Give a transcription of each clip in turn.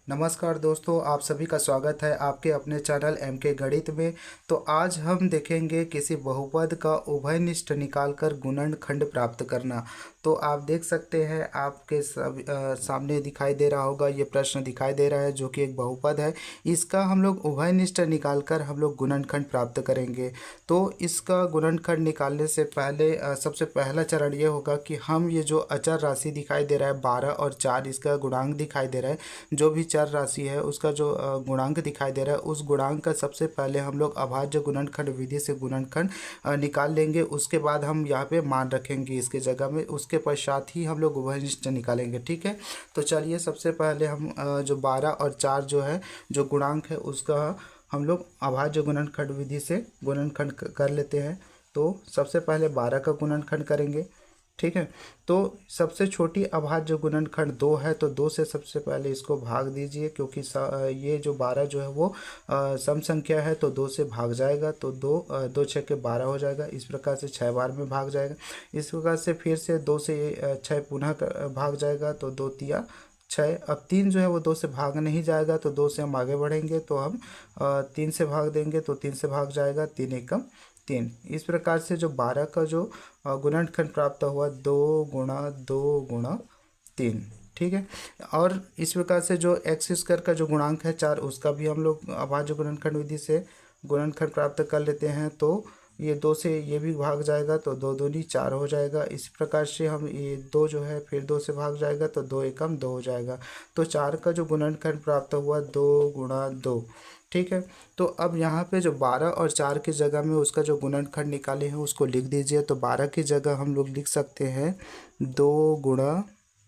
नमस्कार दोस्तों, आप सभी का स्वागत है आपके अपने चैनल एम के गणित में। तो आज हम देखेंगे किसी बहुपद का उभयनिष्ठ निकालकर गुणनखंड प्राप्त करना। तो आप देख सकते हैं आपके सामने दिखाई दे रहा होगा, ये प्रश्न दिखाई दे रहा है जो कि एक बहुपद है। इसका हम लोग उभयनिष्ठ निकालकर हम लोग गुणनखंड प्राप्त करेंगे। तो इसका गुणनखंड निकालने से पहले सबसे पहला चरण ये होगा कि हम ये जो अचर राशि दिखाई दे रहा है 12 और 4, इसका गुणांक दिखाई दे रहा है, जो भी चर राशि है उसका जो गुणांक दिखाई दे रहा है, उस गुणांक का सबसे पहले हम लोग अभाज्य गुणनखंड विधि से गुणनखंड निकाल लेंगे। उसके बाद हम यहाँ पे मान रखेंगे इसके जगह में, उसके पश्चात ही हम लोग उभयनिष्ठ निकालेंगे। ठीक है, तो चलिए सबसे पहले हम जो 12 और 4 जो है जो गुणांक है उसका हम लोग अभाज्य गुणनखंड विधि से गुणनखंड कर लेते हैं। तो सबसे पहले 12 का गुणनखंड करेंगे। ठीक है, तो सबसे छोटी अभाज्य गुणनखंड 2 है, तो 2 से सबसे पहले इसको भाग दीजिए, क्योंकि ये जो 12 जो है वो सम संख्या है, तो 2 से भाग जाएगा, तो 2 6 के 12 हो जाएगा। इस प्रकार से 6 बार में भाग जाएगा। इस प्रकार से फिर से 2 से 6 पुनः भाग जाएगा, तो 2 तिया 6। अब 3 जो है वो 2 से भाग नहीं जाएगा, तो 2 से हम आगे बढ़ेंगे, तो हम 3 से भाग देंगे, तो 3 से भाग जाएगा, 3 एकम 3। इस प्रकार से जो 12 का जो गुणनखंड प्राप्त हुआ 2 गुणा 2 गुणा 3। ठीक है, और इस प्रकार से जो एक्स स्क्वायर का जो गुणांक है 4, उसका भी हम लोग अभाज्य गुणनखंड विधि से गुणनखंड प्राप्त कर लेते हैं। तो ये 2 से ये भी भाग जाएगा, तो 2 दूनी 4 हो जाएगा। इस प्रकार से हम ये 2 जो है फिर 2 से भाग जाएगा, तो 2 एकम 2 हो जाएगा। तो 4 का जो गुणनखंड प्राप्त हुआ 2 गुणा 2। ठीक है, तो अब यहाँ पे जो 12 और 4 की जगह में उसका जो गुणनखंड निकाले हैं उसको लिख दीजिए। तो 12 की जगह हम लोग लिख सकते हैं 2 गुणा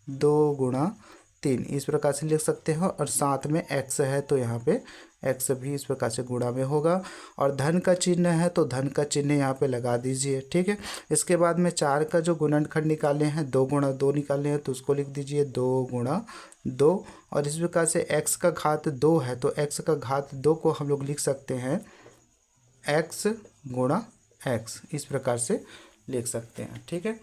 2 गुणा 3, इस प्रकार से लिख सकते हैं। और साथ में x है, तो यहाँ पे x भी इस प्रकार से गुणा में होगा। और धन का चिन्ह है, तो धन का चिन्ह यहाँ पे लगा दीजिए। ठीक है, इसके बाद में 4 का जो गुणनखंड निकाले हैं 2 गुणा 2 निकाले हैं, तो उसको लिख दीजिए 2 गुणा 2। और इस प्रकार से x का घात 2 है, तो x का घात 2 को हम लोग लिख सकते हैं x गुणा x, इस प्रकार से लिख सकते हैं। ठीक है,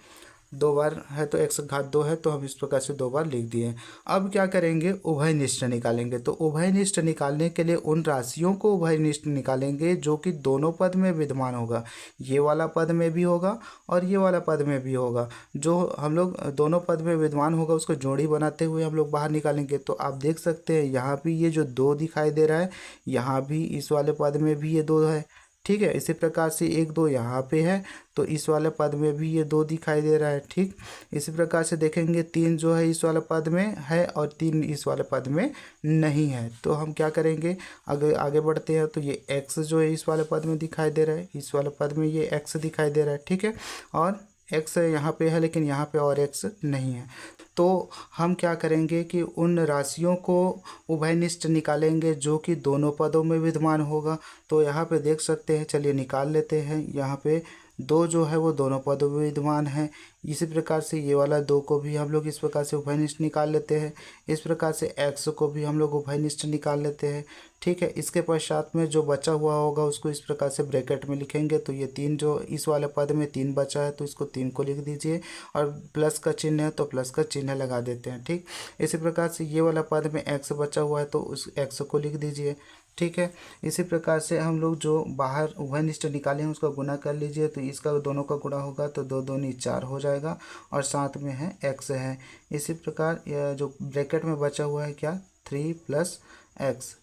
2 बार है तो x घात 2 है, तो हम इस प्रकार से 2 बार लिख दिए। अब क्या करेंगे, उभयनिष्ठ निकालेंगे। तो उभयनिष्ठ निकालने के लिए उन राशियों को उभयनिष्ठ निकालेंगे जो कि दोनों पद में विद्यमान होगा। ये वाला पद में भी होगा और ये वाला पद में भी होगा। जो हम लोग दोनों पद में विद्यमान होगा उसको जोड़ी बनाते हुए हम लोग बाहर निकालेंगे। तो आप देख सकते हैं यहाँ भी ये जो 2 दिखाई दे रहा है, यहाँ भी इस वाले पद में भी ये 2 है। ठीक है, इसी प्रकार से 1 2 यहाँ पे है, तो इस वाले पद में भी ये 2 दिखाई दे रहा है। ठीक, इसी प्रकार से देखेंगे 3 जो है इस वाले पद में है और 3 इस वाले पद में नहीं है। तो हम क्या करेंगे, अगर आगे बढ़ते हैं, तो ये x जो है इस वाले पद में दिखाई दे रहा है, इस वाले पद में ये x दिखाई दे रहा है। ठीक है, और x यहाँ पे है, लेकिन यहाँ पे और x नहीं है। तो हम क्या करेंगे कि उन राशियों को उभयनिष्ठ निकालेंगे जो कि दोनों पदों में विद्यमान होगा। तो यहाँ पे देख सकते हैं, चलिए निकाल लेते हैं। यहाँ पे 2 जो है वो दोनों पदों में विद्यमान है। इसी प्रकार से ये वाला 2 को भी हम लोग इस प्रकार से उभयनिष्ठ निकाल लेते हैं। इस प्रकार से x को भी हम लोग उभयनिष्ठ निकाल लेते हैं। ठीक है, इसके पश्चात में जो बचा हुआ होगा उसको इस प्रकार से ब्रैकेट में लिखेंगे। तो ये 3 जो इस वाले पद में 3 बचा है, तो इसको 3 को लिख दीजिए, और प्लस का चिन्ह है तो प्लस का चिन्ह लगा देते हैं। ठीक, इसी प्रकार से ये वाला पद में x बचा हुआ है, तो उस x को लिख दीजिए। ठीक है, इसी प्रकार से हम लोग जो बाहर उभयनिष्ठ निकाले हैं उसका गुना कर लीजिए। तो इसका दोनों का गुणा होगा, तो 2 दूनी 4 हो जाएगा, और साथ में है x है। इसी प्रकार जो ब्रैकेट में बचा हुआ है क्या, 3 + x,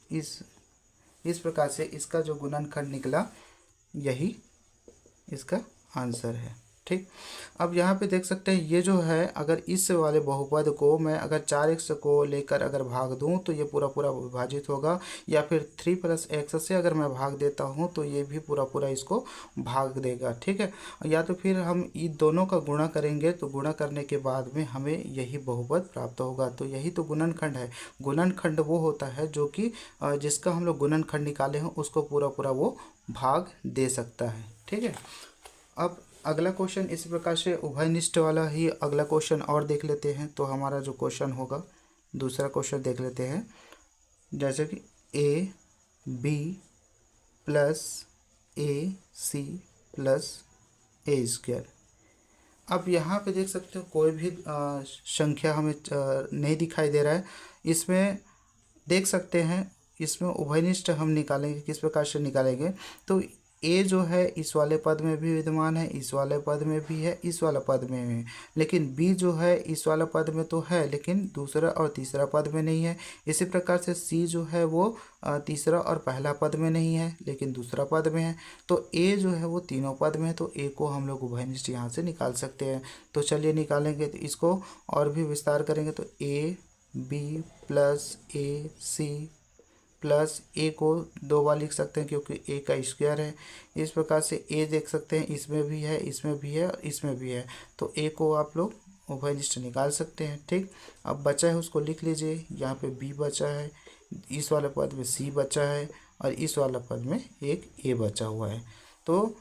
इस प्रकार से इसका जो गुणनखंड निकला, यही इसका आंसर है। ठीक, अब यहाँ पे देख सकते हैं ये जो है, अगर इस वाले बहुपद को मैं अगर 4x को लेकर अगर भाग दूं तो ये पूरा पूरा विभाजित होगा, या फिर 3 + x से अगर मैं भाग देता हूं तो ये भी पूरा पूरा इसको भाग देगा। ठीक है, या तो फिर हम इन दोनों का गुणा करेंगे, तो गुणा करने के बाद में हमें यही बहुपद प्राप्त होगा। तो यही तो गुणनखंड है। गुणनखंड वो होता है जो कि जिसका हम लोग गुणनखंड निकाले हैं उसको पूरा पूरा वो भाग दे सकता है। ठीक है, अब अगला क्वेश्चन इस प्रकार से उभयनिष्ठ वाला ही अगला क्वेश्चन और देख लेते हैं। तो हमारा जो क्वेश्चन होगा, दूसरा क्वेश्चन देख लेते हैं, जैसे कि ab+ac+a²। अब यहाँ पे देख सकते हो कोई भी संख्या हमें नहीं दिखाई दे रहा है। इसमें देख सकते हैं इसमें उभयनिष्ठ हम निकालेंगे, किस प्रकार से निकालेंगे, तो ए जो है इस वाले पद में भी विद्यमान है, इस वाले पद में भी है, इस वाला पद में भी है, लेकिन बी जो है इस वाला पद में तो है लेकिन दूसरा और तीसरा पद में नहीं है। इसी प्रकार से सी जो है वो तीसरा और पहला पद में नहीं है लेकिन दूसरा पद में है। तो ए जो है वो तीनों पद में है, तो ए को हम लोग उभयनिष्ठ यहाँ से निकाल सकते हैं। तो चलिए निकालेंगे, तो इसको और भी विस्तार करेंगे, तो A B plus A C plus A को 2 बार लिख सकते हैं क्योंकि ए का स्क्वायर है। इस प्रकार से ए देख सकते हैं इसमें भी है, इसमें भी है और इसमें भी है, तो ए को आप लोग उभयनिष्ठ निकाल सकते हैं। ठीक, अब बचा है उसको लिख लीजिए। यहाँ पे बी बचा है, इस वाले पद में सी बचा है और इस वाला पद में एक ए बचा हुआ है। तो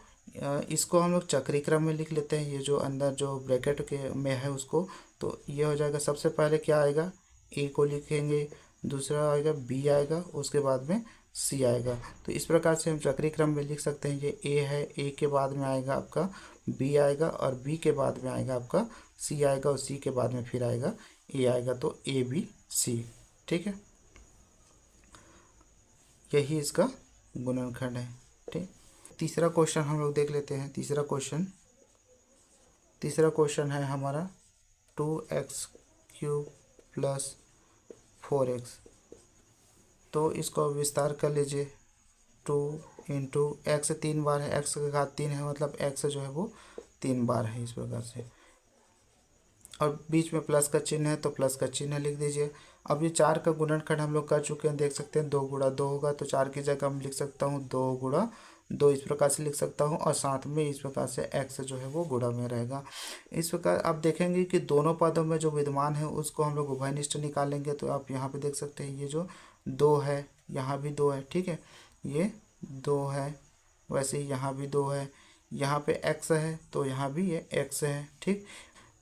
इसको हम लोग चक्रीय क्रम में लिख लेते हैं, ये जो अंदर जो ब्रैकेट के में है उसको। तो ये हो जाएगा, सबसे पहले क्या आएगा, ए को लिखेंगे, दूसरा आएगा बी आएगा, उसके बाद में सी आएगा। तो इस प्रकार से हम चक्रीय क्रम में लिख सकते हैं। ये ए है, ए के बाद में आएगा आपका बी आएगा और बी के बाद में आएगा आपका सी आएगा और सी के बाद में फिर आएगा ए आएगा, तो ए बी सी। ठीक है, यही इसका गुणनखंड है। ठीक, तीसरा क्वेश्चन हम लोग देख लेते हैं। तीसरा क्वेश्चन है हमारा 2x³ प्लस 4x। तो इसको विस्तार कर लीजिए। 2 इंटू एक्स 3 बार है, एक्स का घात 3 है, मतलब एक्स जो है वो 3 बार है इस प्रकार से, और बीच में प्लस का चिन्ह है तो प्लस का चिन्ह लिख दीजिए। अब ये 4 का गुणनखंड हम लोग कर चुके हैं, देख सकते हैं 2 गुणा 2 होगा, तो 4 की जगह हम लिख सकता हूँ 2 गुणा 2, इस प्रकार से लिख सकता हूँ, और साथ में इस प्रकार से x जो है वो गुणा में रहेगा। इस प्रकार आप देखेंगे कि दोनों पदों में जो विद्यमान है उसको हम लोग उभयनिष्ठ निकालेंगे। तो आप यहाँ पे देख सकते हैं ये जो 2 है, यहाँ भी 2 है, ठीक है, ये 2 है, वैसे ही यहाँ भी 2 है, यहाँ पे x है तो यहाँ भी ये x है। ठीक,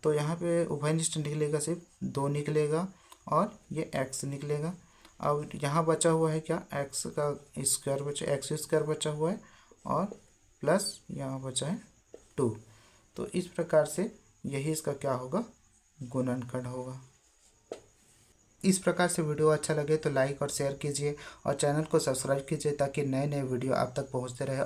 तो यहाँ पे उभयनिष्ठ निकलेगा, सिर्फ 2 निकलेगा और ये x निकलेगा। अब यहाँ बचा हुआ है क्या, x का स्क्वायर बचा, x² बचा हुआ है और प्लस यहाँ बचा है 2। तो इस प्रकार से यही इसका क्या होगा, गुणनखंड होगा। इस प्रकार से वीडियो अच्छा लगे तो लाइक और शेयर कीजिए और चैनल को सब्सक्राइब कीजिए ताकि नए नए वीडियो आप तक पहुँचते रहे।